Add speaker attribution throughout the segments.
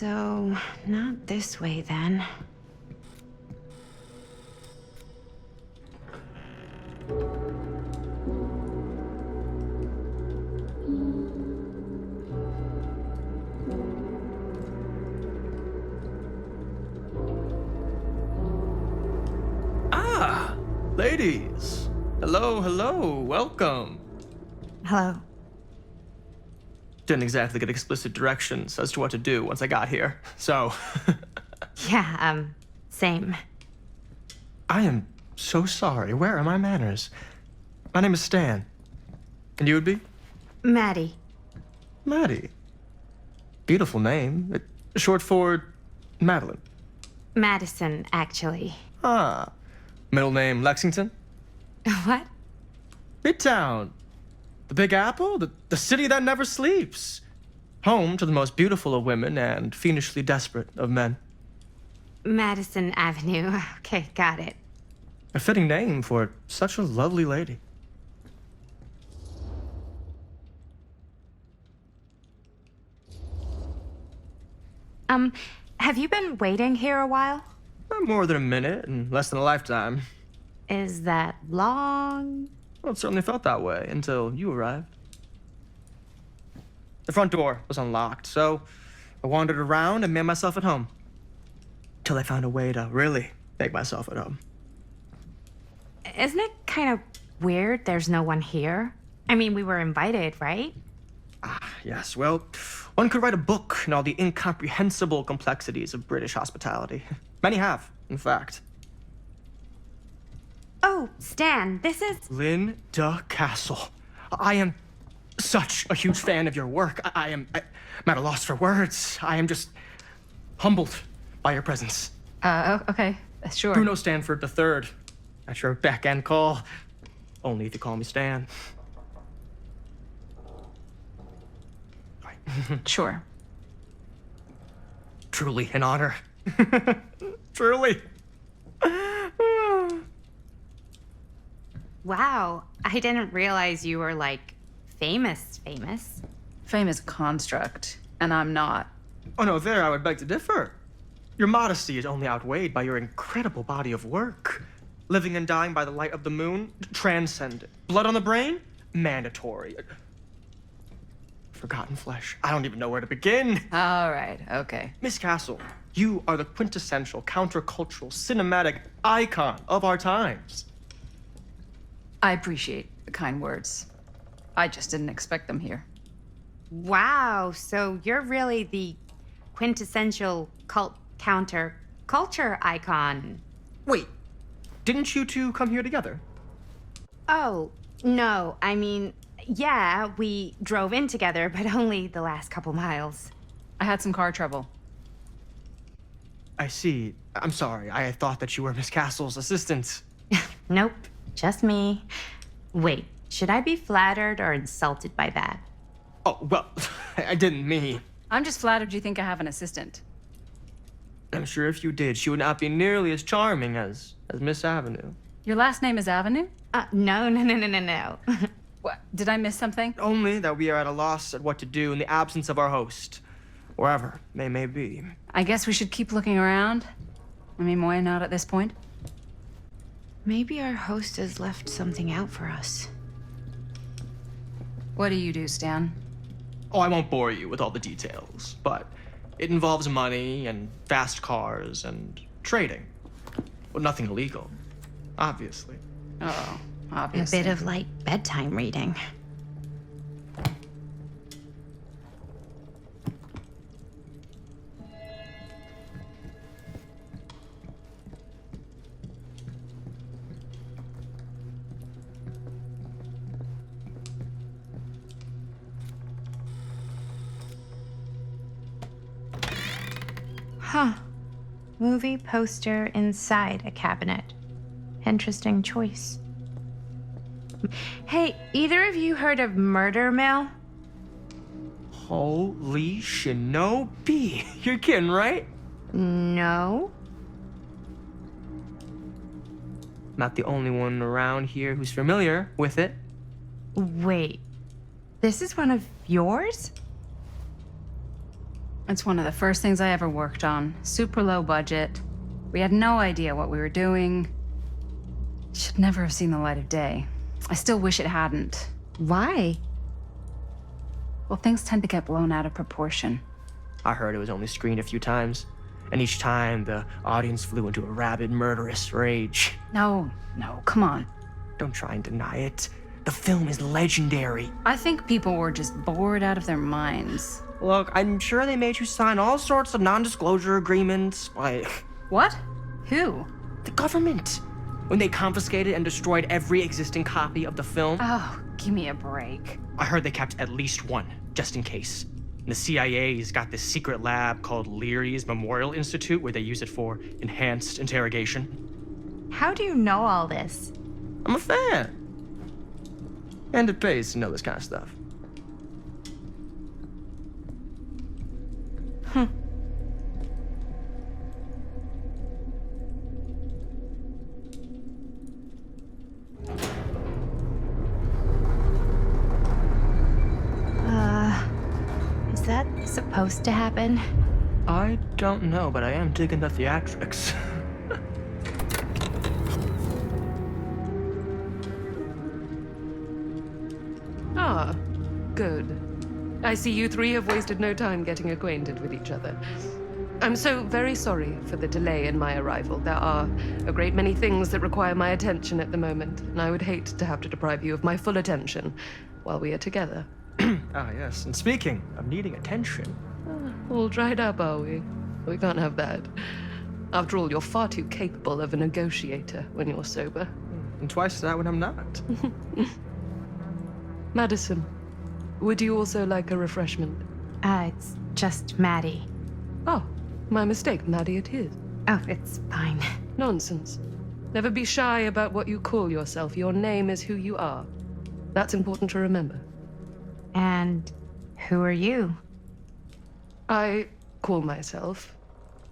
Speaker 1: So, not this way then.
Speaker 2: Ah, ladies. Hello, hello, welcome.
Speaker 1: Hello.
Speaker 2: Didn't exactly get explicit directions as to what to do once I got here, so.
Speaker 1: Yeah, same.
Speaker 2: I am so sorry. Where are my manners? My name is Stan. And you would be?
Speaker 1: Maddie.
Speaker 2: Maddie. Beautiful name. Short for Madeline.
Speaker 1: Madison, actually.
Speaker 2: Ah. Middle name Lexington?
Speaker 1: What?
Speaker 2: Midtown. The Big Apple? The city that never sleeps. Home to the most beautiful of women and fiendishly desperate of men.
Speaker 1: Madison Avenue. Okay, got it.
Speaker 2: A fitting name for such a lovely lady.
Speaker 1: Have you been waiting here a while?
Speaker 2: Not more than a minute and less than a lifetime.
Speaker 1: Is that long?
Speaker 2: Well, it certainly felt that way until you arrived. The front door was unlocked, so I wandered around and made myself at home. Till I found a way to really make myself at home.
Speaker 1: Isn't it kind of weird there's no one here? I mean, we were invited, right?
Speaker 2: Ah, yes, well, one could write a book in all the incomprehensible complexities of British hospitality. Many have, in fact.
Speaker 1: Oh, Stan, this is...
Speaker 2: Linda Castle. I am such a huge fan of your work. I'm at a loss for words. I am just humbled by your presence.
Speaker 3: Okay, sure.
Speaker 2: Bruno Stanford III, at your beck and call. Only if you call me Stan.
Speaker 3: Sure.
Speaker 2: Truly an honor. Truly.
Speaker 1: Wow, I didn't realize you were, like, famous.
Speaker 3: Fame is a construct, and I'm not.
Speaker 2: Oh no, there I would beg to differ. Your modesty is only outweighed by your incredible body of work. Living and dying by the light of the moon, transcendent. Blood on the brain, mandatory. Forgotten flesh. I don't even know where to begin.
Speaker 3: All right, okay.
Speaker 2: Miss Castle, you are the quintessential countercultural cinematic icon of our times.
Speaker 3: I appreciate the kind words. I just didn't expect them here.
Speaker 1: Wow, so you're really the quintessential culture icon.
Speaker 2: Wait, didn't you two come here together?
Speaker 1: Oh, no, I mean, yeah, we drove in together, but only the last couple miles.
Speaker 3: I had some car trouble.
Speaker 2: I see. I'm sorry. I thought that you were Miss Castle's assistant.
Speaker 1: Nope, just me. Wait, should I be flattered or insulted by that?
Speaker 2: Oh, well, I didn't mean.
Speaker 3: I'm just flattered you think I have an assistant.
Speaker 2: I'm sure if you did, she would not be nearly as charming as Miss Avenue.
Speaker 3: Your last name is Avenue?
Speaker 1: No.
Speaker 3: What? Did I miss something?
Speaker 2: Only that we are at a loss at what to do in the absence of our host, wherever they may be.
Speaker 3: I guess we should keep looking around. I mean, why not at this point?
Speaker 1: Maybe our host has left something out for us.
Speaker 3: What do you do, Stan?
Speaker 2: Oh, I won't bore you with all the details, but it involves money and fast cars and trading. Well, nothing illegal, obviously.
Speaker 3: Oh,
Speaker 1: A
Speaker 3: obviously.
Speaker 1: bit of light bedtime reading. Huh. Movie poster inside a cabinet. Interesting choice. Hey, either of you heard of Murder Mill?
Speaker 2: Holy shinobi. You're kidding, right?
Speaker 1: No.
Speaker 2: Not the only one around here who's familiar with it.
Speaker 1: Wait. This is one of yours?
Speaker 3: It's one of the first things I ever worked on. Super low budget. We had no idea what we were doing. Should never have seen the light of day. I still wish it hadn't.
Speaker 1: Why?
Speaker 3: Well, things tend to get blown out of proportion.
Speaker 2: I heard it was only screened a few times, and each time the audience flew into a rabid, murderous rage.
Speaker 3: No, come on.
Speaker 2: Don't try and deny it. The film is legendary.
Speaker 3: I think people were just bored out of their minds.
Speaker 2: Look, I'm sure they made you sign all sorts of non-disclosure agreements, like...
Speaker 3: What? Who?
Speaker 2: The government. When they confiscated and destroyed every existing copy of the film.
Speaker 3: Oh, give me a break.
Speaker 2: I heard they kept at least one, just in case. And the CIA's got this secret lab called Leary's Memorial Institute where they use it for enhanced interrogation.
Speaker 1: How do you know all this?
Speaker 2: I'm a fan. And it pays to know this kind of stuff.
Speaker 1: Is that supposed to happen?
Speaker 2: I don't know, but I am digging the theatrics.
Speaker 4: Ah, good. I see you three have wasted no time getting acquainted with each other. I'm so very sorry for the delay in my arrival. There are a great many things that require my attention at the moment, and I would hate to have to deprive you of my full attention while we are together.
Speaker 2: Ah, yes. And speaking of needing attention.
Speaker 4: All dried up, are we? We can't have that. After all, you're far too capable of a negotiator when you're sober.
Speaker 2: And twice that when I'm not.
Speaker 4: Madison, would you also like a refreshment?
Speaker 1: It's just Maddie.
Speaker 4: Oh, my mistake. Maddie it is.
Speaker 1: Oh, it's fine.
Speaker 4: Nonsense. Never be shy about what you call yourself. Your name is who you are. That's important to remember.
Speaker 1: And who are you?
Speaker 4: I call myself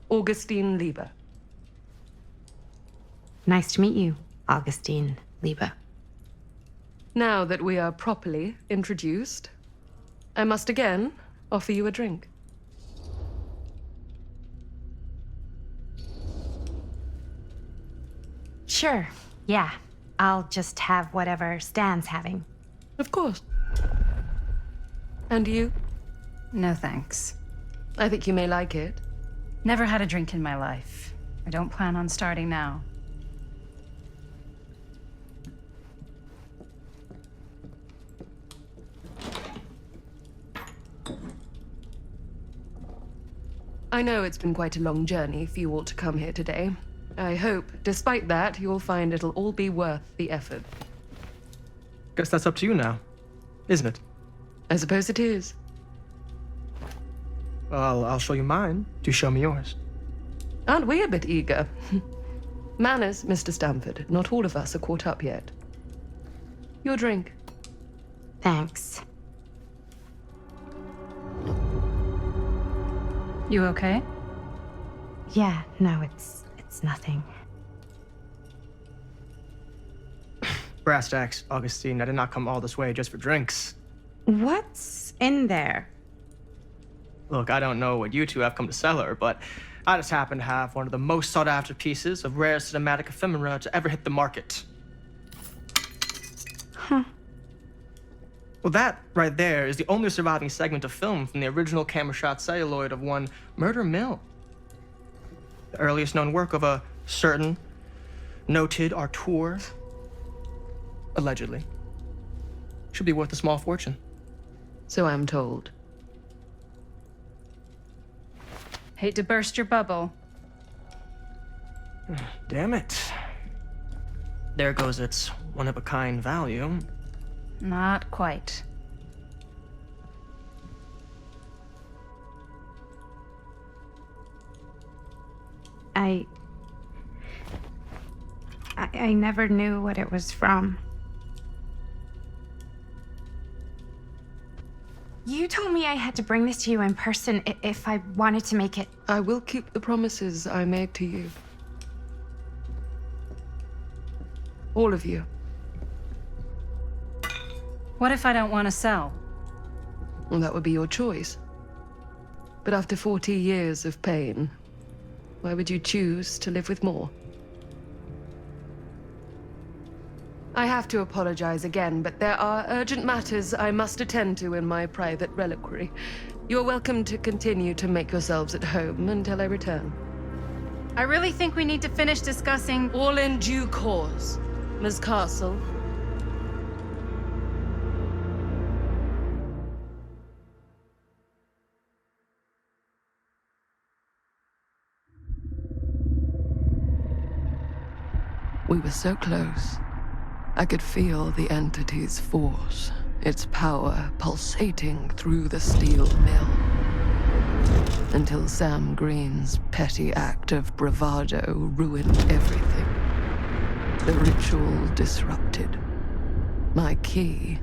Speaker 4: Augustine Lieber.
Speaker 1: Nice to meet you, Augustine Lieber.
Speaker 4: Now that we are properly introduced, I must again offer you a drink.
Speaker 1: Sure, yeah. I'll just have whatever Stan's having.
Speaker 4: Of course. And you?
Speaker 3: No thanks.
Speaker 4: I think you may like it.
Speaker 3: Never had a drink in my life. I don't plan on starting now.
Speaker 4: I know it's been quite a long journey for you all to come here today. I hope, despite that, you'll find it'll all be worth the effort.
Speaker 2: Guess that's up to you now, isn't it?
Speaker 4: I suppose it is.
Speaker 2: Well, I'll show you mine. Do show me yours.
Speaker 4: Aren't we a bit eager? Manners, Mr. Stamford. Not all of us are caught up yet. Your drink.
Speaker 1: Thanks.
Speaker 3: You okay?
Speaker 1: Yeah, no, it's nothing.
Speaker 2: Brass tacks, Augustine. I did not come all this way just for drinks.
Speaker 1: What's in there?
Speaker 2: Look, I don't know what you two have come to cellar, but I just happen to have one of the most sought-after pieces of rare cinematic ephemera to ever hit the market.
Speaker 1: Huh.
Speaker 2: Well, that right there is the only surviving segment of film from the original camera shot celluloid of one Murder Mill. The earliest known work of a certain noted auteur, allegedly. Should be worth a small fortune.
Speaker 4: So I'm told.
Speaker 3: Hate to burst your bubble.
Speaker 2: Damn it. There goes its one-of-a-kind value.
Speaker 3: Not quite.
Speaker 1: I never knew what it was from. You told me I had to bring this to you in person if I wanted to make it.
Speaker 4: I will keep the promises I made to you. All of you.
Speaker 3: What if I don't want to sell?
Speaker 4: Well, that would be your choice. But after 40 years of pain, why would you choose to live with more? I have to apologize again, but there are urgent matters I must attend to in my private reliquary. You're welcome to continue to make yourselves at home until I return.
Speaker 3: I really think we need to finish discussing.
Speaker 4: All in due course, Ms. Castle. We were so close. I could feel the entity's force, its power pulsating through the steel mill. Until Sam Green's petty act of bravado ruined everything. The ritual disrupted. My key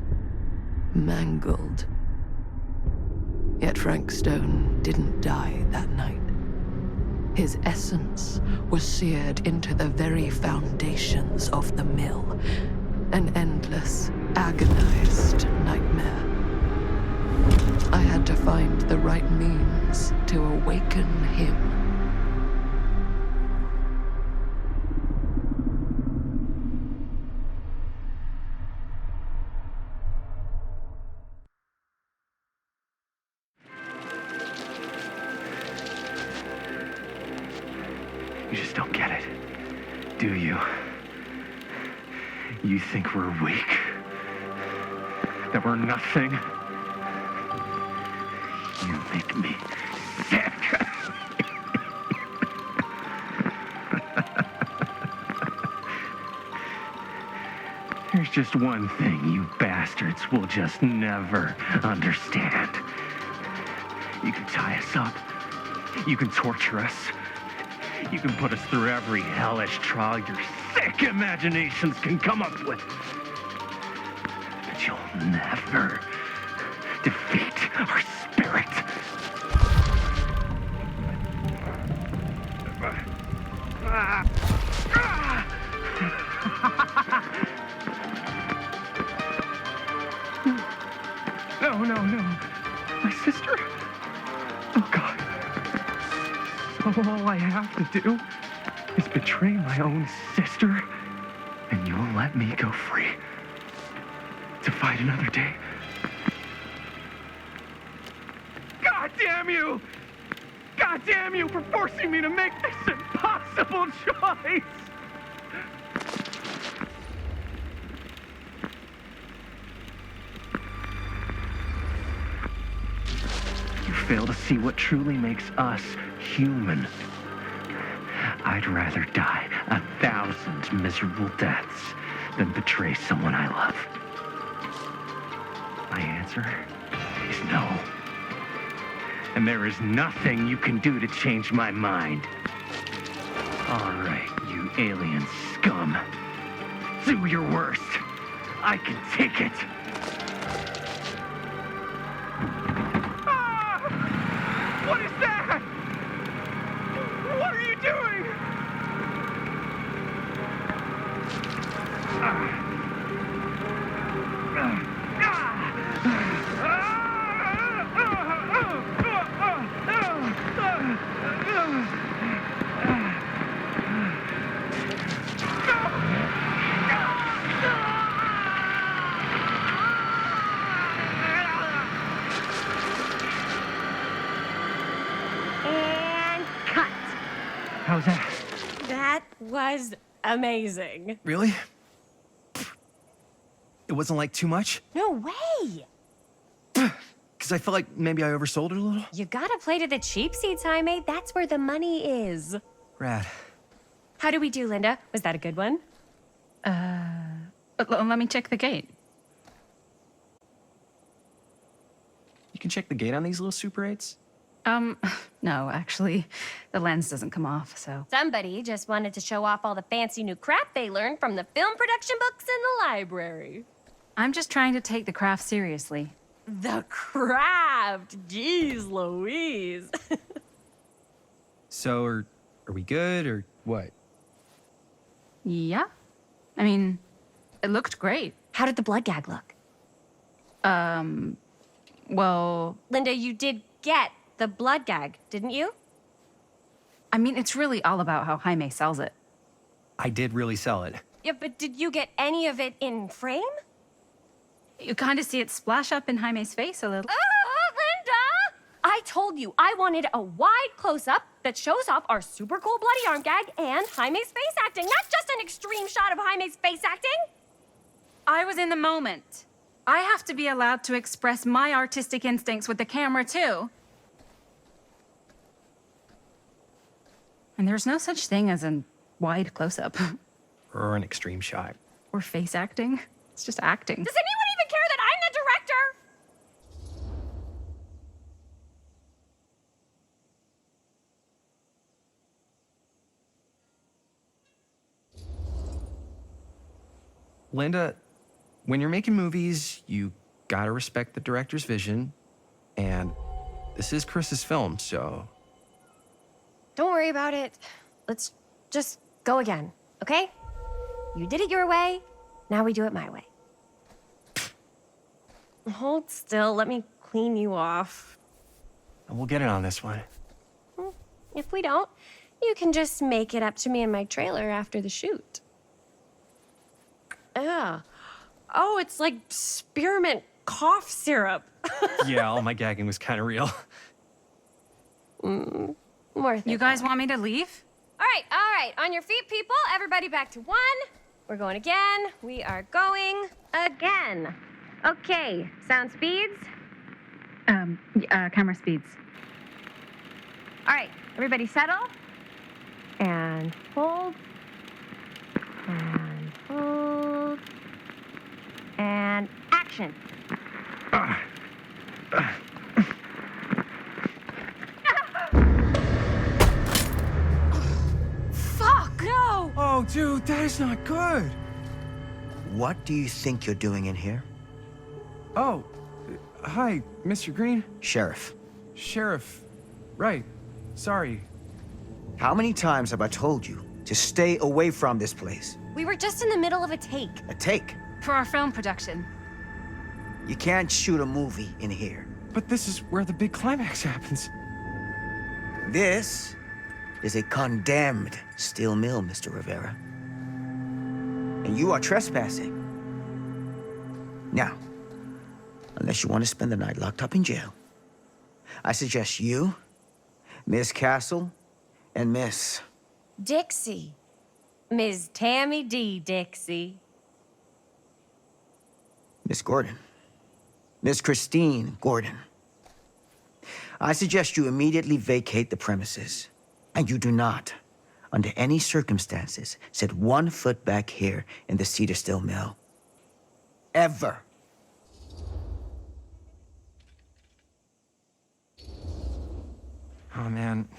Speaker 4: mangled. Yet Frank Stone didn't die that night. His essence was seared into the very foundations of the mill. An endless, agonized nightmare. I had to find the right means to awaken him.
Speaker 5: You just don't get it, do you? You think we're weak? That we're nothing? You make me sick. There's just one thing you bastards will just never understand. You can tie us up. You can torture us. You can put us through every hellish trial your sick imaginations can come up with. But you'll never defeat our spirit. No. My sister? Oh, God. So all I have to do is betray my own sister, and you will let me go free to fight another day. God damn you! God damn you for forcing me to make this impossible choice! You fail to see what truly makes us human. I'd rather die 1,000 miserable deaths than betray someone I love. My answer is no. And there is nothing you can do to change my mind. All right, you alien scum. Do your worst. I can take it. What is that? What are you doing?
Speaker 6: And cut.
Speaker 5: How's that?
Speaker 6: That was amazing.
Speaker 7: Really? It wasn't like too much?
Speaker 6: No way.
Speaker 7: Because I felt like maybe I oversold it a little?
Speaker 6: You gotta play to the cheap seats, Jaime. That's where the money is.
Speaker 7: Rad.
Speaker 6: How do we do, Linda? Was that a good one?
Speaker 3: Let me check the gate.
Speaker 7: You can check the gate on these little Super 8s?
Speaker 3: No, actually, the lens doesn't come off, so.
Speaker 6: Somebody just wanted to show off all the fancy new crap they learned from the film production books in the library.
Speaker 3: I'm just trying to take the craft seriously.
Speaker 6: The craft! Jeez Louise.
Speaker 7: So, are we good, or what?
Speaker 3: Yeah? I mean, it looked great.
Speaker 6: How did the blood gag look?
Speaker 3: Well,
Speaker 6: Linda, you did get the blood gag, didn't you?
Speaker 3: I mean, it's really all about how Jaime sells it.
Speaker 7: I did really sell it.
Speaker 6: Yeah, but did you get any of it in frame?
Speaker 3: You kind of see it splash up in Jaime's face a little.
Speaker 6: Linda! I told you I wanted a wide close-up that shows off our super cool bloody arm gag and Jaime's face acting, not just an extreme shot of Jaime's face acting.
Speaker 3: I was in the moment. I have to be allowed to express my artistic instincts with the camera, too. And there's no such thing as a wide close-up.
Speaker 7: Or an extreme shot.
Speaker 3: Or face acting. It's just acting.
Speaker 6: Does anyone even care that I'm the director?
Speaker 7: Linda, when you're making movies, you gotta respect the director's vision. And this is Chris's film, so...
Speaker 6: Don't worry about it. Let's just go again, okay? You did it your way, now we do it my way. Hold still, let me clean you off.
Speaker 7: We'll get it on this one.
Speaker 6: If we don't, you can just make it up to me in my trailer after the shoot. Ugh. Oh, it's like spearmint cough syrup.
Speaker 7: Yeah, all my gagging was kind of real.
Speaker 6: Worth it.
Speaker 3: You guys want me to leave?
Speaker 6: All right. On your feet, people. Everybody back to 1. We're going again. We are going again. Okay, sound speeds.
Speaker 3: Camera speeds.
Speaker 6: All right, everybody settle. And hold. And hold. And action. Fuck! No!
Speaker 7: Oh, dude, that is not good.
Speaker 8: What do you think you're doing in here?
Speaker 7: Oh, hi, Mr. Green.
Speaker 8: Sheriff,
Speaker 7: Sheriff. Right. Sorry.
Speaker 8: how many times have I told you to stay away from this place?
Speaker 6: We were just in the middle of a take.
Speaker 8: A take.
Speaker 3: For our film production.
Speaker 8: You can't shoot a movie in here.
Speaker 7: But this is where the big climax happens.
Speaker 8: This is a condemned steel mill, Mr. Rivera. And you are trespassing. Now, unless you want to spend the night locked up in jail, I suggest you, Miss Castle, and Miss...
Speaker 6: Dixie. Ms. Tammy D. Dixie.
Speaker 8: Miss Gordon. Miss Christine Gordon. I suggest you immediately vacate the premises. And you do not, under any circumstances, set 1 foot back here in the Cedar Still Mill. Ever.
Speaker 7: Oh, man.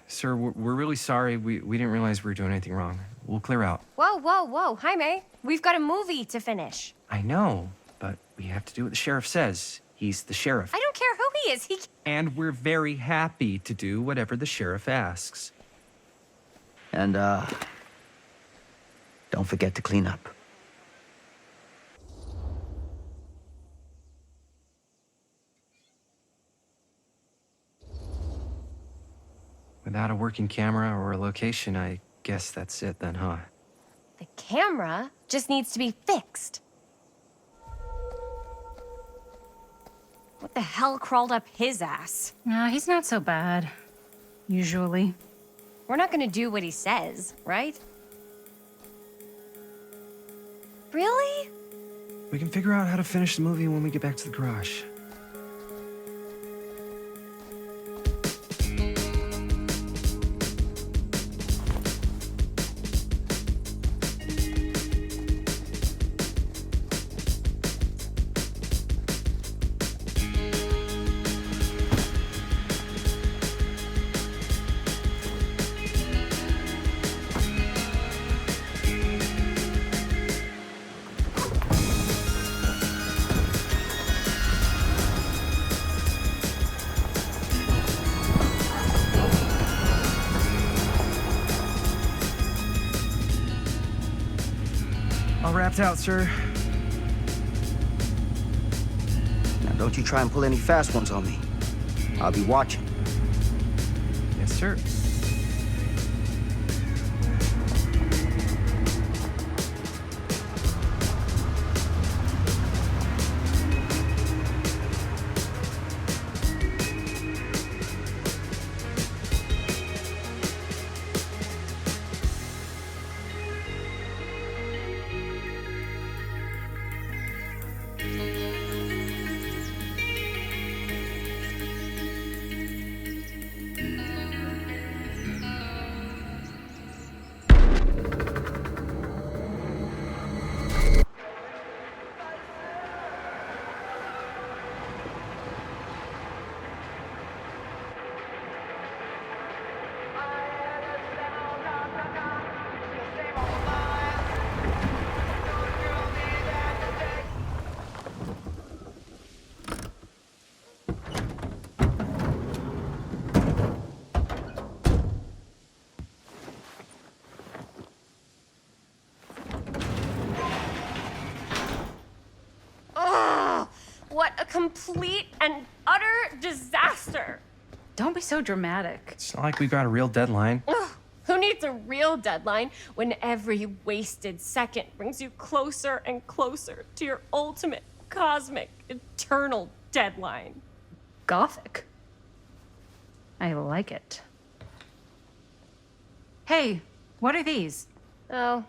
Speaker 7: Sir, we're really sorry. We didn't realize we were doing anything wrong. We'll clear out.
Speaker 6: Whoa. Jaime, we've got a movie to finish.
Speaker 7: I know, but we have to do what the sheriff says. He's the sheriff.
Speaker 6: I don't care who he is.
Speaker 7: And we're very happy to do whatever the sheriff asks.
Speaker 8: And, don't forget to clean up.
Speaker 7: Without a working camera or a location, I guess that's it then, huh?
Speaker 6: The camera just needs to be fixed. What the hell crawled up his ass?
Speaker 3: Nah, he's not so bad. Usually.
Speaker 6: We're not gonna do what he says, right? Really?
Speaker 7: We can figure out how to finish the movie when we get back to the garage. All wrapped out, sir.
Speaker 8: Now, don't you try and pull any fast ones on me. I'll be watching.
Speaker 7: Yes, sir.
Speaker 6: Ugh! What a complete and utter disaster!
Speaker 3: Don't be so dramatic.
Speaker 7: It's not like we've got a real deadline.
Speaker 6: Ugh, who needs a real deadline when every wasted second brings you closer and closer to your ultimate, cosmic, eternal deadline?
Speaker 3: Gothic. I like it. Hey, what are these?
Speaker 6: Oh,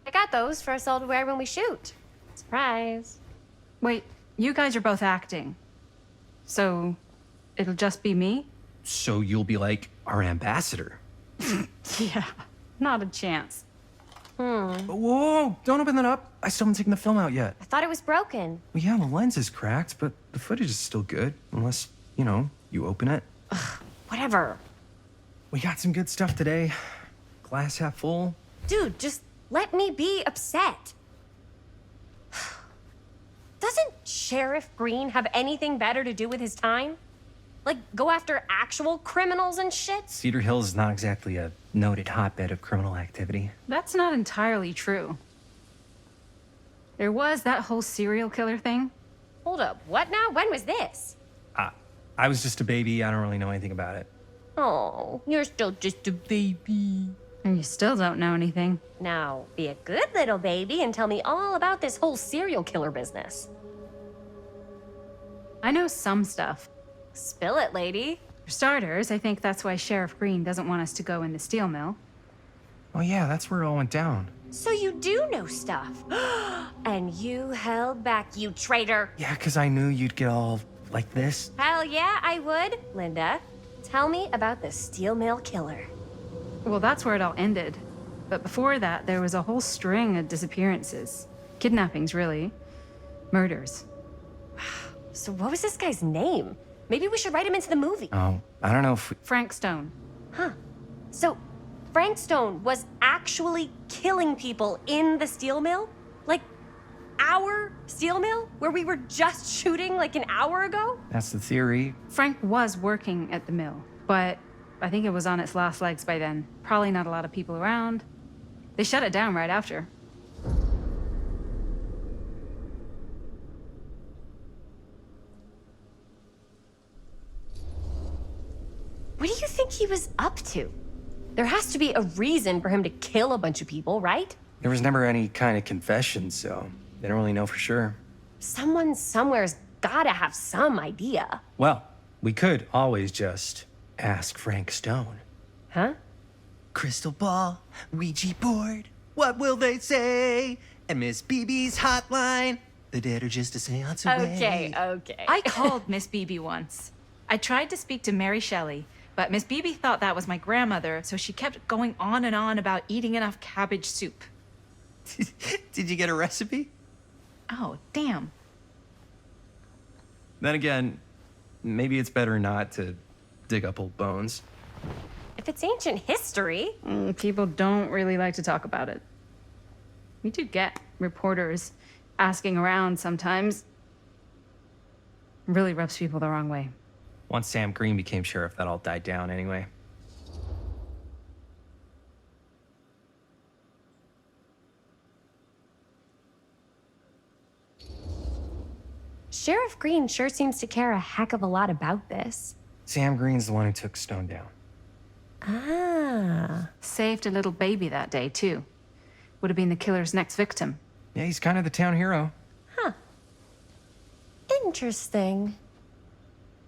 Speaker 6: I got those for us all to wear when we shoot. Surprise.
Speaker 3: Wait, you guys are both acting. So, it'll just be me?
Speaker 7: So you'll be like our ambassador.
Speaker 3: Yeah, not a chance.
Speaker 7: Whoa, don't open that up. I still haven't taken the film out yet.
Speaker 6: I thought it was broken.
Speaker 7: Well, yeah, the lens is cracked, but the footage is still good. Unless, you open it.
Speaker 6: Whatever.
Speaker 7: We got some good stuff today. Glass half full.
Speaker 6: Dude, just let me be upset. Doesn't Sheriff Green have anything better to do with his time? Like, go after actual criminals and shit?
Speaker 7: Cedar Hills is not exactly a noted hotbed of criminal activity.
Speaker 3: That's not entirely true. There was that whole serial killer thing.
Speaker 6: Hold up, what now? When was this?
Speaker 7: I was just a baby. I don't really know anything about it.
Speaker 6: Oh, you're still just a baby.
Speaker 3: And you still don't know anything.
Speaker 6: Now, be a good little baby and tell me all about this whole serial killer business.
Speaker 3: I know some stuff.
Speaker 6: Spill it, lady.
Speaker 3: For starters, I think that's why Sheriff Green doesn't want us to go in the steel mill.
Speaker 7: Oh yeah, that's where it all went down.
Speaker 6: So you do know stuff. And you held back, you traitor.
Speaker 7: Yeah, because I knew you'd get all like this.
Speaker 6: Hell yeah, I would. Linda, tell me about the steel mill killer.
Speaker 3: Well, that's where it all ended. But before that, there was a whole string of disappearances. Kidnappings, really. Murders.
Speaker 6: So what was this guy's name? Maybe we should write him into the movie.
Speaker 7: Oh, I don't know if we...
Speaker 3: Frank Stone.
Speaker 6: Huh. So Frank Stone was actually killing people in the steel mill? Like, our steel mill? Where we were just shooting like an hour ago?
Speaker 7: That's the theory.
Speaker 3: Frank was working at the mill, but I think it was on its last legs by then. Probably not a lot of people around. They shut it down right after.
Speaker 6: What do you think he was up to? There has to be a reason for him to kill a bunch of people, right?
Speaker 7: There was never any kind of confession, so they don't really know for sure.
Speaker 6: Someone somewhere's gotta have some idea.
Speaker 7: Well, we could always just ask Frank Stone.
Speaker 6: Huh?
Speaker 9: Crystal ball, Ouija board, what will they say? And Miss BB's hotline, the dead are just a seance away.
Speaker 6: Okay.
Speaker 3: I called Miss Beebe once. I tried to speak to Mary Shelley, but Miss Beebe thought that was my grandmother, so she kept going on and on about eating enough cabbage soup.
Speaker 9: Did you get a recipe?
Speaker 3: Oh, damn.
Speaker 7: Then again, maybe it's better not to dig up old bones.
Speaker 6: If it's ancient history.
Speaker 3: People don't really like to talk about it. We do get reporters asking around sometimes. It really rubs people the wrong way.
Speaker 7: Once Sam Green became sheriff, that all died down anyway.
Speaker 6: Sheriff Green sure seems to care a heck of a lot about this.
Speaker 7: Sam Green's the one who took Stone down.
Speaker 6: Ah.
Speaker 3: Saved a little baby that day, too. Would have been the killer's next victim.
Speaker 7: Yeah, he's kind of the town hero.
Speaker 6: Interesting.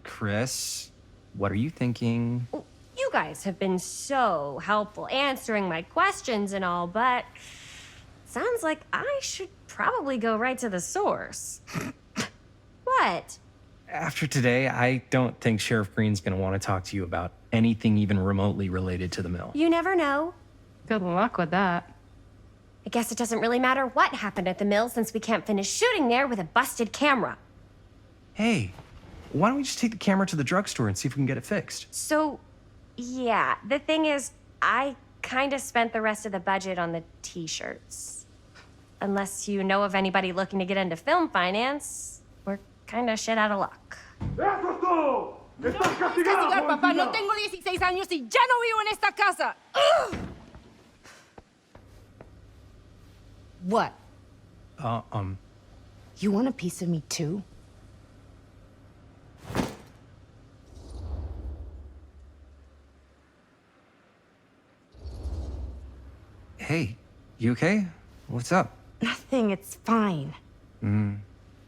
Speaker 7: Chris, what are you thinking?
Speaker 6: You guys have been so helpful answering my questions and all, but sounds like I should probably go right to the source. What?
Speaker 7: After today, I don't think Sheriff Green's gonna want to talk to you about anything even remotely related to the mill.
Speaker 6: You never know.
Speaker 3: Good luck with that.
Speaker 6: I guess it doesn't really matter what happened at the mill since we can't finish shooting there with a busted camera.
Speaker 7: Hey, why don't we just take the camera to the drugstore and see if we can get it fixed?
Speaker 6: So, yeah, the thing is, I kind of spent the rest of the budget on the t-shirts. Unless you know of anybody looking to get into film finance, we're kind of shit out of luck.
Speaker 10: Castigar, papá. No tengo 16 años y ya no vivo en esta casa. Ugh.
Speaker 1: What?
Speaker 7: Um,
Speaker 1: You want a piece of me too?
Speaker 7: hey, you okay? What's up?
Speaker 1: Nothing, it's fine.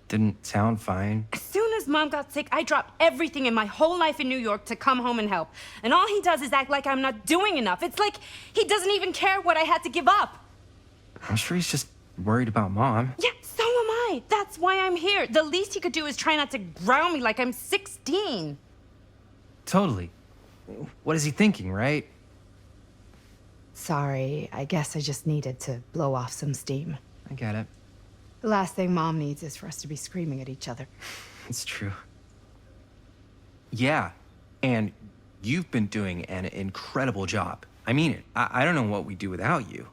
Speaker 7: Didn't sound fine.
Speaker 1: As soon as Mom got sick, I dropped everything in my whole life in New York to come home and help. And all he does is act like I'm not doing enough. It's like he doesn't even care what I had to give up.
Speaker 7: I'm sure he's just worried about Mom.
Speaker 1: Yeah, so am I. That's why I'm here. The least he could do is try not to ground me like I'm 16.
Speaker 7: Totally. What is he thinking, right?
Speaker 1: Sorry, I guess I just needed to blow off some steam.
Speaker 7: I get it.
Speaker 1: The last thing Mom needs is for us to be screaming at each other.
Speaker 7: It's true. Yeah, and you've been doing an incredible job. I mean it. I don't know what we'd do without you.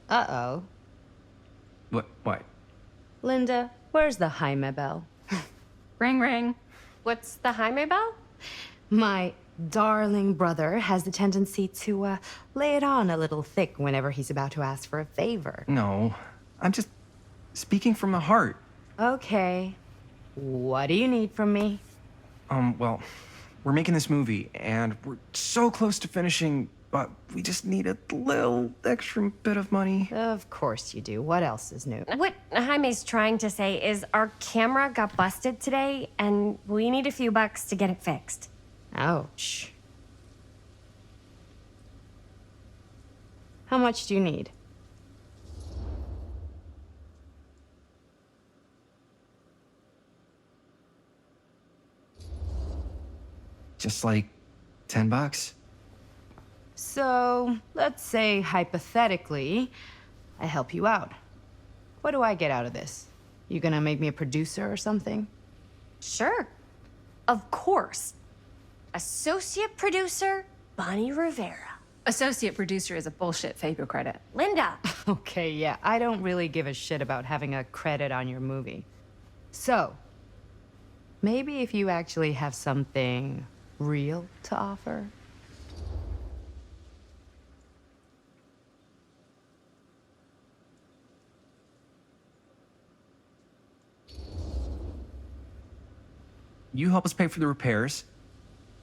Speaker 1: Uh-oh.
Speaker 7: What?
Speaker 1: Linda, where's the Jaime bell?
Speaker 3: Ring, ring.
Speaker 6: What's the Jaime bell?
Speaker 1: My darling brother has the tendency to lay it on a little thick whenever he's about to ask for a favor.
Speaker 7: No, I'm just speaking from the heart.
Speaker 1: Okay. What do you need from me?
Speaker 7: Well, we're making this movie, and we're so close to finishing, but we just need a little extra bit of money.
Speaker 1: Of course you do. What else is new?
Speaker 6: What Jaime's trying to say is our camera got busted today, and we need a few bucks to get it fixed.
Speaker 1: Ouch. How much do you need?
Speaker 7: Just like $10.
Speaker 1: So, let's say hypothetically, I help you out. What do I get out of this? You gonna make me a producer or something?
Speaker 6: Sure. Of course. Associate producer, Bonnie Rivera.
Speaker 3: Associate producer is a bullshit favor credit.
Speaker 6: Linda.
Speaker 1: Okay, yeah, I don't really give a shit about having a credit on your movie. So, maybe if you actually have something real to offer?
Speaker 7: You help us pay for the repairs,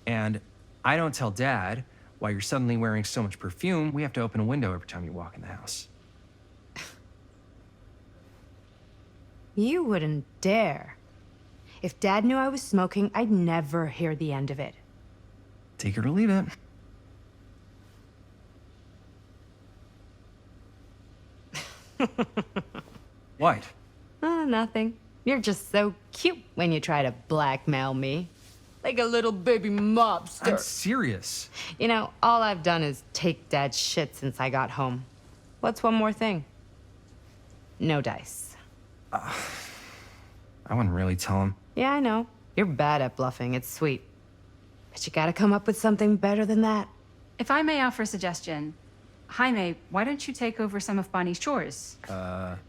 Speaker 7: and I don't tell Dad why you're suddenly wearing so much perfume. We have to open a window every time you walk in the house.
Speaker 1: You wouldn't dare. If Dad knew I was smoking, I'd never hear the end of it.
Speaker 7: Take it or leave it. What?
Speaker 1: Nothing. You're just so cute when you try to blackmail me. Like a little baby mobster.
Speaker 7: I'm serious.
Speaker 1: You know, all I've done is take Dad's shit since I got home. What's one more thing? No dice.
Speaker 7: I wouldn't really tell him.
Speaker 1: Yeah, I know. You're bad at bluffing. It's sweet. But you gotta come up with something better than that.
Speaker 3: If I may offer a suggestion, Jaime, why don't you take over some of Bonnie's chores?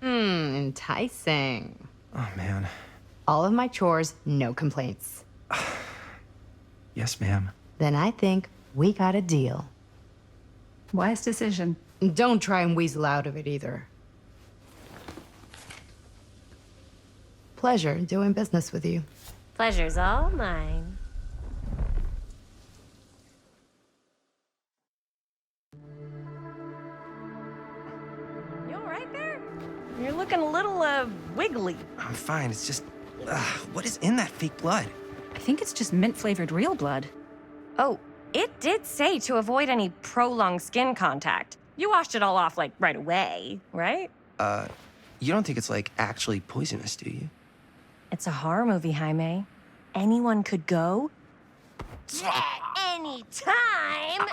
Speaker 1: Enticing.
Speaker 7: Oh, man.
Speaker 1: All of my chores, no complaints.
Speaker 7: Yes, ma'am.
Speaker 1: Then I think we got a deal.
Speaker 3: Wise decision.
Speaker 1: Don't try and weasel out of it either. Pleasure doing business with you.
Speaker 6: Pleasure's all mine. okay?
Speaker 7: I'm fine. It's just, what is in that fake blood?
Speaker 3: I think it's just mint-flavored real blood.
Speaker 6: Oh, it did say to avoid any prolonged skin contact. You washed it all off, like, right away, right?
Speaker 9: You don't think it's, like, actually poisonous, do you?
Speaker 6: It's a horror movie, Jaime. Anyone could go. Anytime!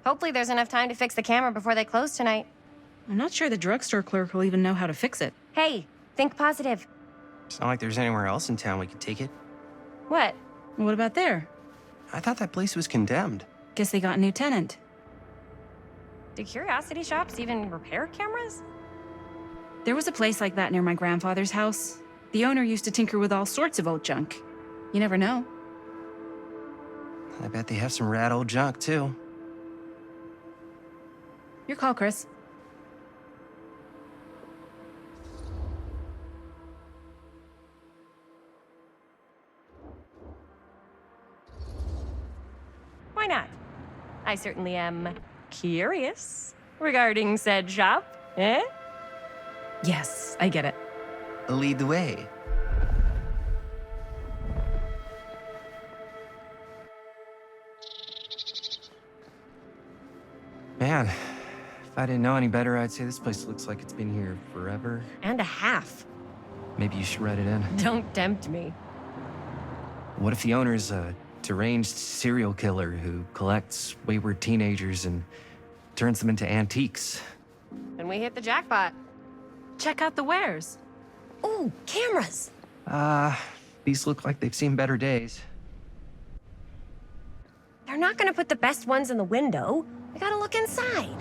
Speaker 6: Hopefully there's enough time to fix the camera before they close tonight.
Speaker 3: I'm not sure the drugstore clerk will even know how to fix it.
Speaker 6: Hey, think positive.
Speaker 7: It's not like there's anywhere else in town we could take it.
Speaker 6: What?
Speaker 3: What about there?
Speaker 7: I thought that place was condemned.
Speaker 3: Guess they got a new tenant.
Speaker 6: Do curiosity shops even repair cameras?
Speaker 3: There was a place like that near my grandfather's house. The owner used to tinker with all sorts of old junk. You never know.
Speaker 7: I bet they have some rad old junk, too.
Speaker 3: Your call, Chris.
Speaker 6: Why not? I certainly am curious regarding said shop, eh?
Speaker 3: Yes, I get it.
Speaker 7: Lead the way. Man, if I didn't know any better, I'd say this place looks like it's been here forever.
Speaker 6: And a half.
Speaker 7: Maybe you should write it in.
Speaker 6: Don't tempt me.
Speaker 7: What if the owner's a deranged serial killer who collects wayward teenagers and turns them into antiques?
Speaker 6: And we hit the jackpot.
Speaker 3: Check out the wares.
Speaker 6: Ooh, cameras!
Speaker 7: These look like they've seen better days.
Speaker 6: They're not gonna put the best ones in the window. I gotta look inside.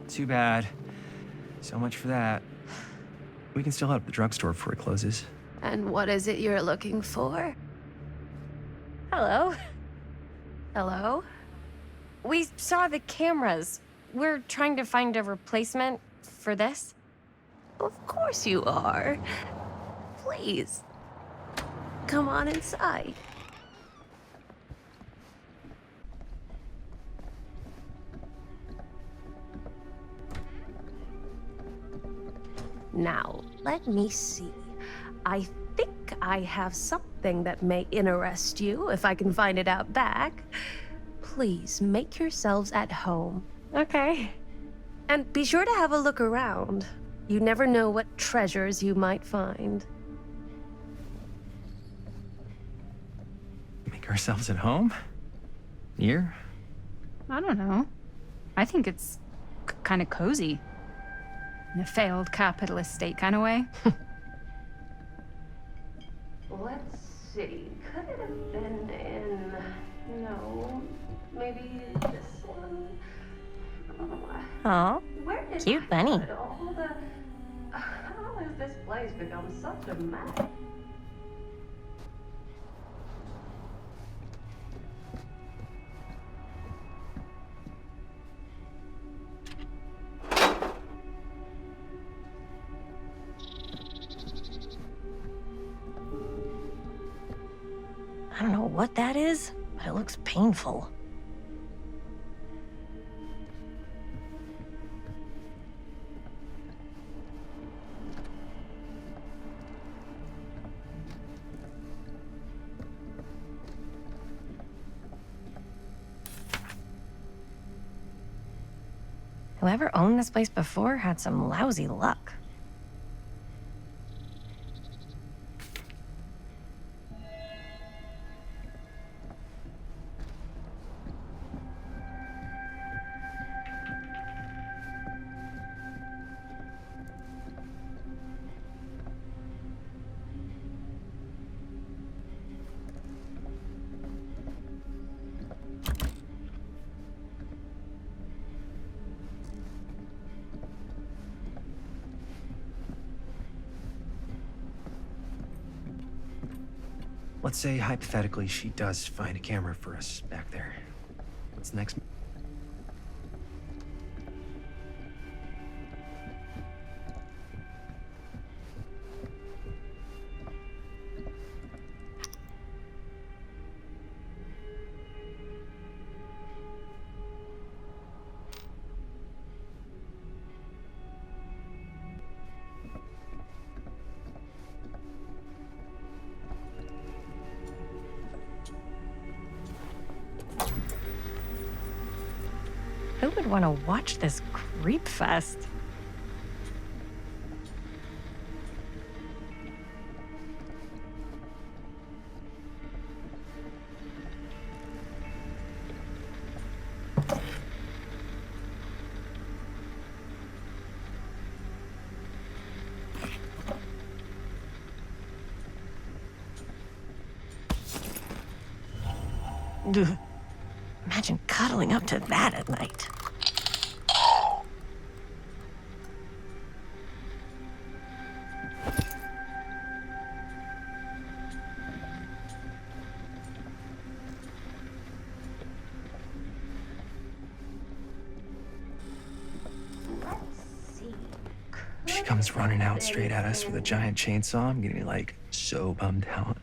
Speaker 7: Too bad. So much for that. We can still head up the drugstore before it closes.
Speaker 4: And what is it you're looking for?
Speaker 6: Hello.
Speaker 4: Hello?
Speaker 6: We saw the cameras. We're trying to find a replacement for this.
Speaker 4: Of course you are. Please. Come on inside. Now, let me see. I think I have something that may interest you, if I can find it out back. Please make yourselves at home.
Speaker 6: Okay.
Speaker 4: And be sure to have a look around. You never know what treasures you might find.
Speaker 7: Make ourselves at home? Here?
Speaker 3: I don't know. I think it's kind of cozy. In a failed capitalist state kind of way.
Speaker 4: Let's see. Could it have been in... No. Maybe this one?
Speaker 6: Oh,
Speaker 4: Where did
Speaker 6: cute
Speaker 4: I
Speaker 6: bunny.
Speaker 4: put all the... How has this place become such a mess?
Speaker 6: I don't know what that is, but it looks painful. Whoever owned this place before had some lousy luck.
Speaker 7: Let's say, hypothetically, she does find a camera for us back there. What's next?
Speaker 6: Who would want to watch this creep fest? Ugh. Imagine cuddling up to that at night.
Speaker 7: She comes running out straight at us with a giant chainsaw. I'm getting like so bummed out.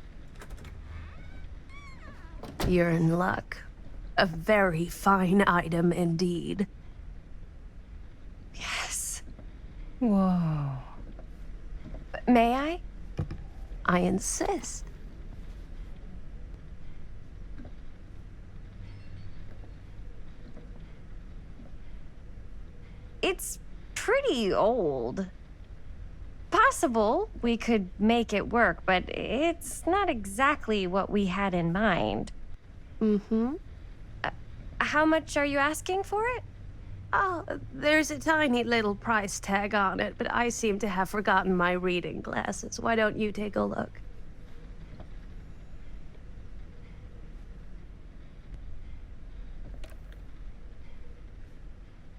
Speaker 11: You're in luck. A very fine item indeed.
Speaker 6: Yes.
Speaker 3: Whoa.
Speaker 6: May I?
Speaker 11: I insist.
Speaker 6: It's pretty old. Possible we could make it work, but it's not exactly what we had in mind.
Speaker 11: Mm-hmm.
Speaker 6: How much are you asking for it?
Speaker 11: Oh, there's a tiny little price tag on it, but I seem to have forgotten my reading glasses. Why don't you take a look?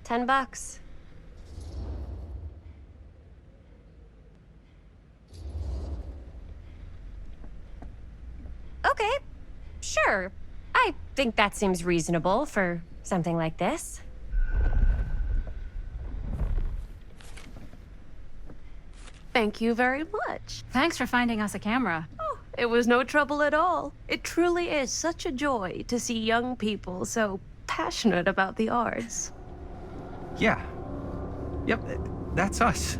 Speaker 6: $10. Okay, sure. I think that seems reasonable for something like this.
Speaker 11: Thank you very much.
Speaker 3: Thanks for finding us a camera.
Speaker 11: Oh, it was no trouble at all. It truly is such a joy to see young people so passionate about the arts.
Speaker 7: Yeah. Yep, that's us.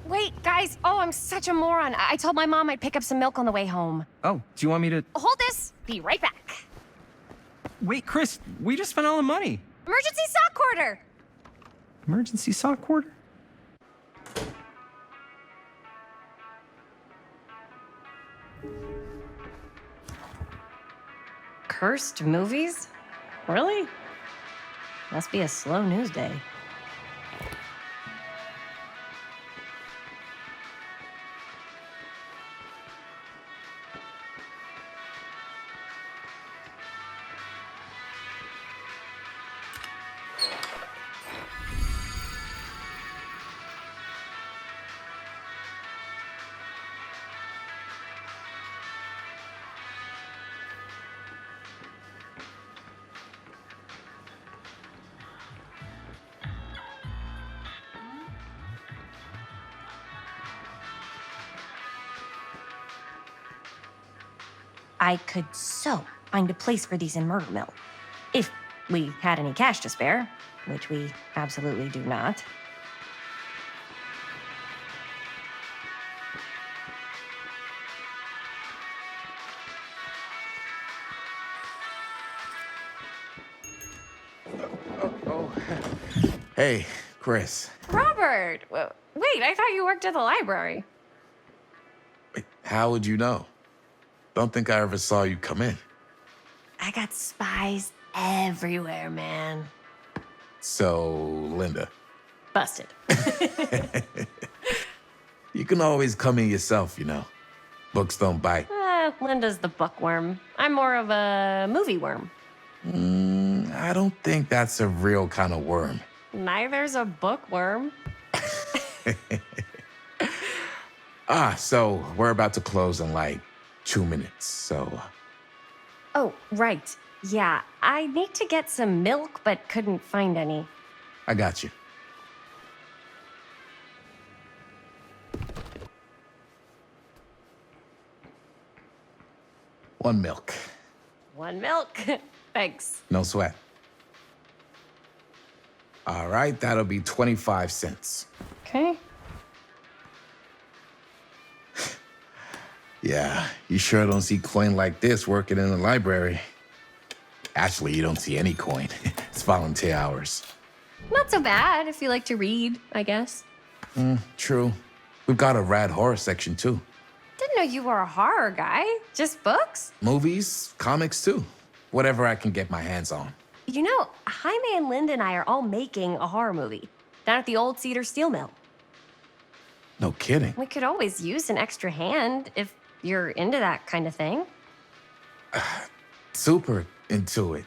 Speaker 6: Wait, guys. Oh, I'm such a moron. I told my mom I'd pick up some milk on the way home.
Speaker 7: Oh, do you want me to...
Speaker 6: Hold this. Be right back.
Speaker 7: Wait, Chris, we just spent all the money.
Speaker 6: Emergency sock order.
Speaker 7: Emergency sock order?
Speaker 6: Cursed movies? Really? Must be a slow news day. I could so find a place for these in Murder Mill. If we had any cash to spare, which we absolutely do not.
Speaker 12: Hey, Chris.
Speaker 6: Robert! Wait, I thought you worked at the library.
Speaker 12: Wait, how would you know? Don't think I ever saw you come in.
Speaker 6: I got spies everywhere, man.
Speaker 12: So, Linda.
Speaker 6: Busted.
Speaker 12: You can always come in yourself, you know. Books don't bite.
Speaker 6: Linda's the bookworm. I'm more of a movie worm.
Speaker 12: I don't think that's a real kind of worm.
Speaker 6: Neither's a bookworm.
Speaker 12: So we're about to close in like 2 minutes, so...
Speaker 6: Oh, right. Yeah, I need to get some milk, but couldn't find any.
Speaker 12: I got you. One milk.
Speaker 6: One milk. Thanks.
Speaker 12: No sweat. All right, that'll be 25 cents.
Speaker 3: Okay.
Speaker 12: Yeah, you sure don't see coin like this working in the library. Actually, you don't see any coin. It's volunteer hours.
Speaker 6: Not so bad if you like to read, I guess.
Speaker 12: True. We've got a rad horror section, too.
Speaker 6: Didn't know you were a horror guy. Just books?
Speaker 12: Movies, comics, too. Whatever I can get my hands on.
Speaker 6: You know, Jaime and Linda and I are all making a horror movie down at the old Cedar Steel Mill.
Speaker 12: No kidding.
Speaker 6: We could always use an extra hand if you're into that kind of thing.
Speaker 12: Super into it.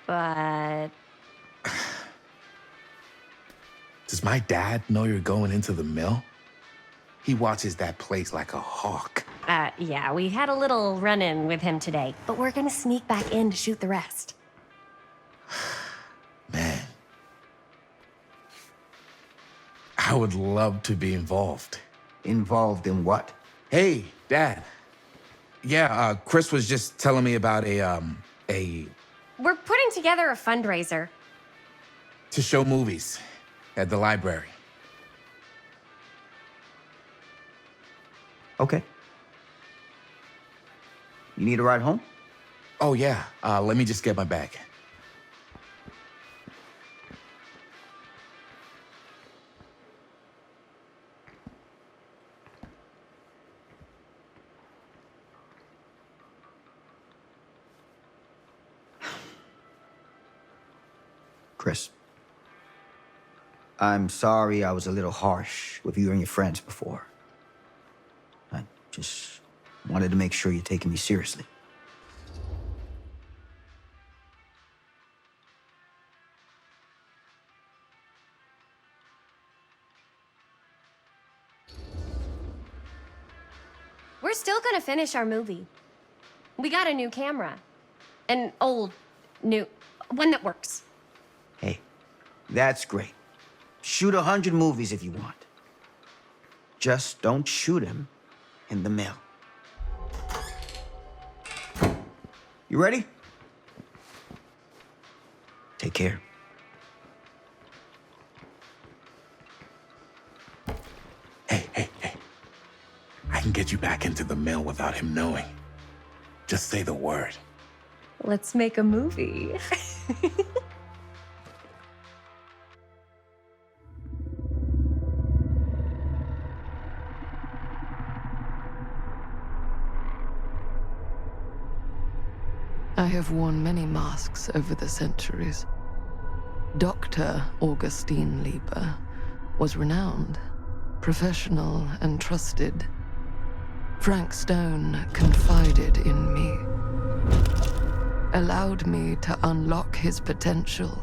Speaker 6: But
Speaker 12: Does my dad know you're going into the mill? He watches that place like a hawk.
Speaker 6: Yeah, we had a little run-in with him today, but we're gonna sneak back in to shoot the rest.
Speaker 12: Man. I would love to be involved.
Speaker 8: Involved in what?
Speaker 12: Hey, Dad. Yeah, Chris was just telling me about a
Speaker 6: We're putting together a fundraiser.
Speaker 12: to show movies at the library.
Speaker 8: Okay. You need a ride home?
Speaker 12: Oh, yeah. Let me just get my bag.
Speaker 8: Chris, I'm sorry I was a little harsh with you and your friends before. I just wanted to make sure you're taking me seriously.
Speaker 6: We're still gonna finish our movie. We got a new camera. An old, new, one that works.
Speaker 8: Hey, that's great. Shoot 100 movies if you want. Just don't shoot them in the mill. You ready? Take care.
Speaker 12: Hey. I can get you back into the mill without him knowing. Just say the word.
Speaker 6: Let's make a movie.
Speaker 4: I have worn many masks over the centuries. Dr. Augustine Lieber was renowned, professional, and trusted. Frank Stone confided in me, allowed me to unlock his potential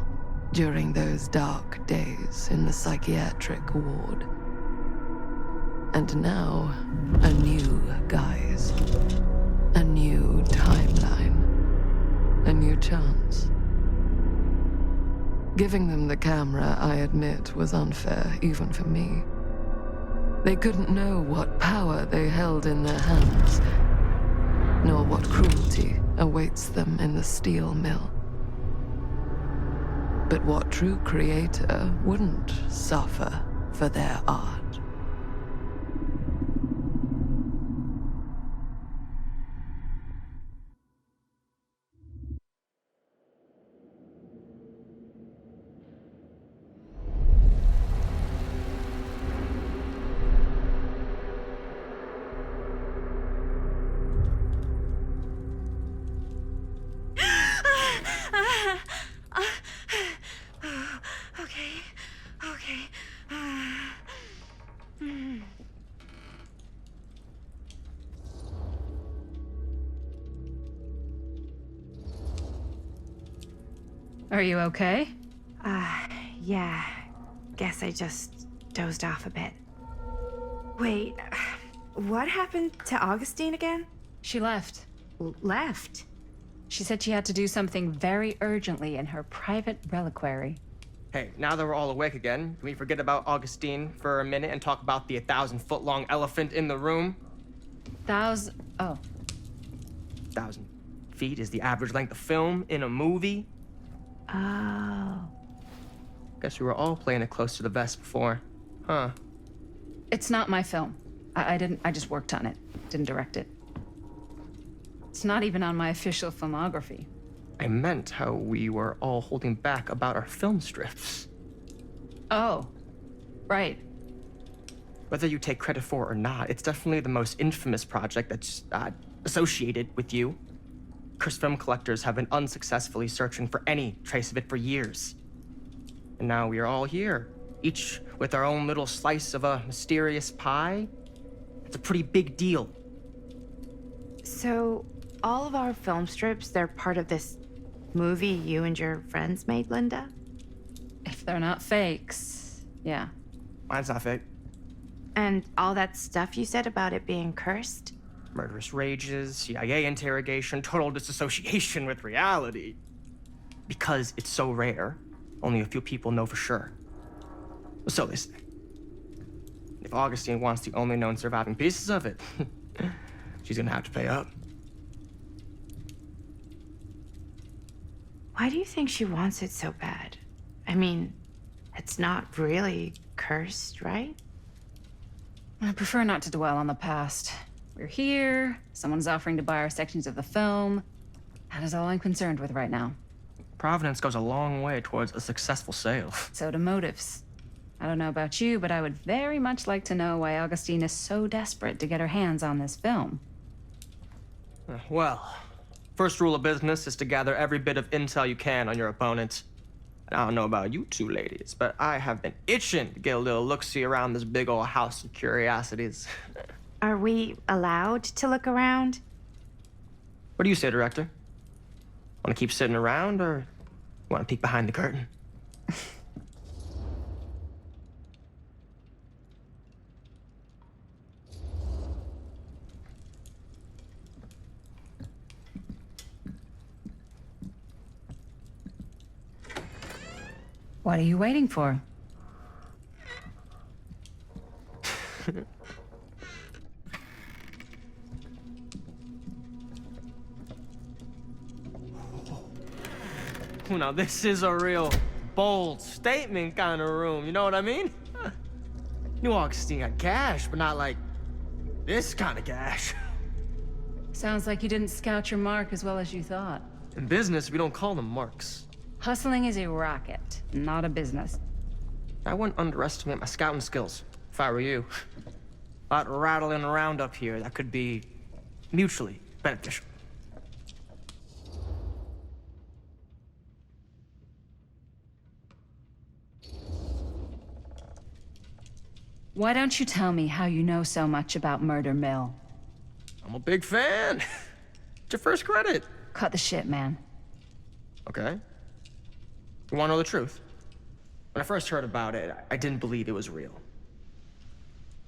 Speaker 4: during those dark days in the psychiatric ward. And now, a new guise, a new timeline, a new chance. Giving them the camera, I admit, was unfair, even for me. They couldn't know what power they held in their hands, nor what cruelty awaits them in the steel mill. But what true creator wouldn't suffer for their art?
Speaker 6: Okay.
Speaker 3: Are you okay?
Speaker 13: Yeah. Guess I just dozed off a bit. Wait, what happened to Augustine again?
Speaker 3: She left.
Speaker 13: Left?
Speaker 3: She said she had to do something very urgently in her private reliquary.
Speaker 2: Hey, now that we're all awake again, can we forget about Augustine for a minute and talk about the 1,000-foot-long elephant in the room? 1,000 feet is the average length of film in a movie.
Speaker 13: Oh.
Speaker 2: Guess we were all playing it close to the vest before. Huh.
Speaker 3: It's not my film. I just worked on it. Didn't direct it. It's not even on my official filmography.
Speaker 2: I meant how we were all holding back about our film strips.
Speaker 3: Oh, right.
Speaker 2: Whether you take credit for it or not, it's definitely the most infamous project that's associated with you. Cursed film collectors have been unsuccessfully searching for any trace of it for years. And now we are all here, each with our own little slice of a mysterious pie. It's a pretty big deal.
Speaker 13: So, all of our film strips, they're part of this movie you and your friends made, Linda?
Speaker 3: If they're not fakes, yeah.
Speaker 2: Mine's not fake.
Speaker 13: And all that stuff you said about it being cursed?
Speaker 2: Murderous rages, CIA interrogation, total disassociation with reality. Because it's so rare, only a few people know for sure. So they say. If Augustine wants the only known surviving pieces of it, she's gonna have to pay up.
Speaker 13: Why do you think she wants it so bad? I mean, it's not really cursed, right?
Speaker 3: I prefer not to dwell on the past. We're here, someone's offering to buy our sections of the film. That is all I'm concerned with right now.
Speaker 2: Providence goes a long way towards a successful sale.
Speaker 3: So do motives. I don't know about you, but I would very much like to know why Augustine is so desperate to get her hands on this film.
Speaker 2: Well, first rule of business is to gather every bit of intel you can on your opponent. And I don't know about you two ladies, but I have been itching to get a little look-see around this big old house of curiosities.
Speaker 13: Are we allowed to look around?
Speaker 2: What do you say, director? Want to keep sitting around, or want to peek behind the curtain?
Speaker 3: What are you waiting for?
Speaker 2: Now, this is a real bold statement kind of room, you know what I mean? Knew Augustine got cash, but not like this kind of cash.
Speaker 3: Sounds like you didn't scout your mark as well as you thought.
Speaker 2: In business, we don't call them marks.
Speaker 3: Hustling is a racket, not a business.
Speaker 2: I wouldn't underestimate my scouting skills, if I were you. A lot rattling around up here that could be mutually beneficial.
Speaker 3: Why don't you tell me how you know so much about Murder Mill?
Speaker 2: I'm a big fan. It's your first credit.
Speaker 3: Cut the shit, man.
Speaker 2: Okay. You want to know the truth? When I first heard about it, I didn't believe it was real.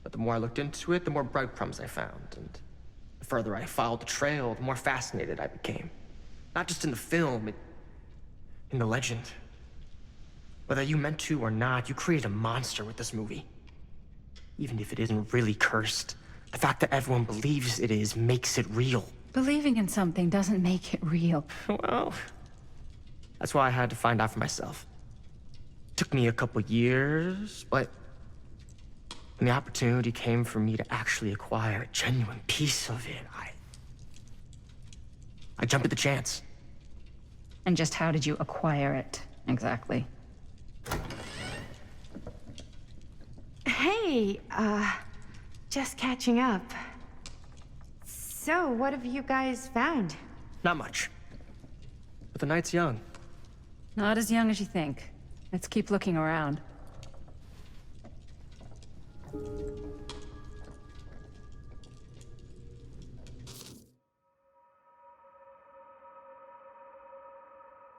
Speaker 2: But the more I looked into it, the more breadcrumbs I found. And the further I followed the trail, the more fascinated I became. Not just in the film, in the legend. Whether you meant to or not, you created a monster with this movie. Even if it isn't really cursed, the fact that everyone believes it is makes it real.
Speaker 3: Believing in something doesn't make it real.
Speaker 2: Well, that's why I had to find out for myself. Took me a couple years, but when the opportunity came for me to actually acquire a genuine piece of it, I jumped at the chance.
Speaker 3: And just how did you acquire it, exactly?
Speaker 13: Hey, just catching up. So, what have you guys found?
Speaker 2: Not much. But the night's young.
Speaker 3: Not as young as you think. Let's keep looking around.